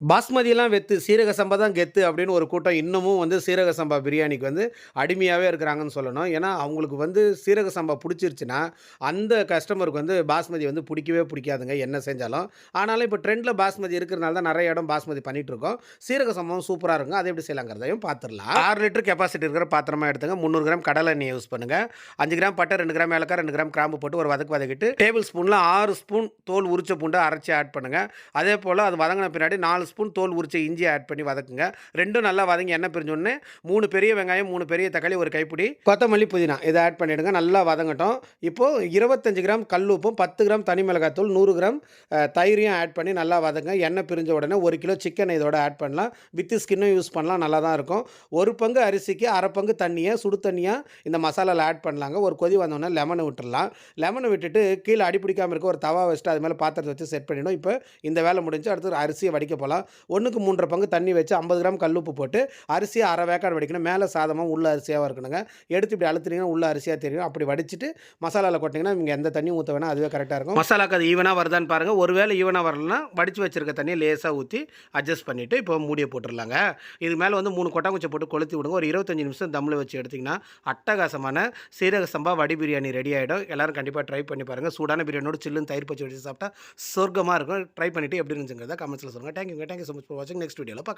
பாஸ்மதிலாம் வெத்து, சீரக சம்பா தான் கெத்து அப்படின்னு ஒரு கூட்டம் இன்னமும் வந்து சீரக சம்பா பிரியாணிக்கு வந்து அடிமையாவே இருக்கிறாங்கன்னு சொல்லணும். ஏன்னா, அவங்களுக்கு வந்து சீரக சம்பா புடிச்சிருச்சுன்னா, அந்த கஸ்டமருக்கு வந்து பாஸ்மதி வந்து புடிக்கவே புடிக்காதுங்க, என்ன செஞ்சாலும். ஆனாலும் இப்ப ட்ரெண்ட்ல பாஸ்மதி இருக்கிறனால தான் நெறைய இடம் பாஸ்மதி பண்ணிட்டுருக்கோம். சீரக சம்பாவும் சூப்பரா இருக்குங்க. அத எப்படி செய்யலாங்கிறதையும் பார்த்துரலாம். 6 லிட்டர் கெப்பாசிட்டி இருக்கிற பாத்திரமா எடுத்துங்க. 300 கிராம் கடலை எண்ணெய் யூஸ் பண்ணுங்க. 5 கிராம் பட்டை, 2 கிராம் ஏலக்காய், 2 கிராம் கிராம்பு போட்டு ஒரு வதக்கிட்டு, டேபிள் ஸ்பூன்ல 6 ஸ்பூன் தோல் உரிச்ச பூண்ட அரைச்சு ஆட் பண்ணுங்க. அதேபோல அது வதங்குன பின்னாடி 4 ஸ்பூன் தோல் உரிச்ச இஞ்சி ஆட் பண்ணி வதக்குங்க. 2ம் நல்லா வதங்கி எண்ணெய் பிரிஞ்சோனே 3 பெரிய வெங்காயம், 3 பெரிய தக்காளி, ஒரு கைப்பிடி கொத்தமல்லி, புதினா இத ஆட் பண்ணிடுங்க. நல்லா வதங்கட்டும். இப்போ 25 கிராம் கல் உப்பும், 10 கிராம் தனி மிளகாய் தூள், 100 கிராம் தயிரையும் ஆட் பண்ணி நல்லா வதங்க. எண்ணெய் பிரிஞ்ச உடனே 1 கிலோ சிக்கன் இதோட ஆட் பண்ணலாம். வித் ஸ்கின்னும் யூஸ் பண்ணலாம். நல்லா தான் இருக்கும். 1 பங்கு அரிசிக்கு 1/2 பங்கு தண்ணிய சுடு தண்ணியா இந்த மசாலால ஆட் பண்ணலாங்க. ஒரு கொதி வந்தோனே லெமன விட்டுறலாம். லெமன விட்டுட்டு கீழ அடி பிடிக்காம இருக்க ஒரு தவா வச்சுட்டு அது மேல பாத்திரத்த வச்சு செட் பண்ணிடணும். இப்ப இந்த வேலை முடிஞ்சு அடுத்து அரிசிய வடிக்க போலாம். 1க்கு 3 1/2 பங்கு தண்ணி வச்சு 50 கிராம் கல்லுப்பு போட்டு அரிசியை அரை வேக்காடு வடிக்கணும். மேலே சாதமாக உள்ள அரிசியாகவும் இருக்கணுங்க. எடுத்து இப்படி அழுத்துனீங்கன்னா உள்ள அரிசியாக தெரியும். அப்படி வடிச்சிட்டு மசாலாவில் கொட்டிங்கன்னா நீங்கள் எந்த தண்ணியும் ஊற்ற வேணாம், அதுவே கரெக்டாக இருக்கும். மசாலாக்கு அது ஈவனாக வருதான்னு பாருங்கள். ஒருவேளை ஈவனாக வரலன்னா வடித்து வச்சிருக்க தண்ணியை லேசாக ஊற்றி அட்ஜஸ்ட் பண்ணிவிட்டு இப்போ மூடியை போட்டுடலாங்க. இது மேலே வந்து 3 கொட்டாங்குச்சை போட்டு கொளுத்தி விடுங்க. ஒரு 25 நிமிஷம் தம்மில் வச்சு எடுத்திங்கன்னா அட்டகாசமான சீரக சம்பா வடி பிரியாணி ரெடி ஆகிடும். எல்லோரும் கண்டிப்பாக ட்ரை பண்ணி பாருங்கள். சூடான பிரியாணியோட சில்லுன்னு தயிர் பச்சை வச்சு சாப்பிட்டா சொர்க்கமாக இருக்கும். ட்ரை பண்ணிவிட்டு எப்படி இருந்துச்சுங்கிறத கமெண்ட்ஸில் சொல்லுங்கள். தேங்க்யூ ஸோ மச் ஃபார் வாட்சிங். நெக்ஸ்ட் வீடியோவில் பார்க்கலாம்.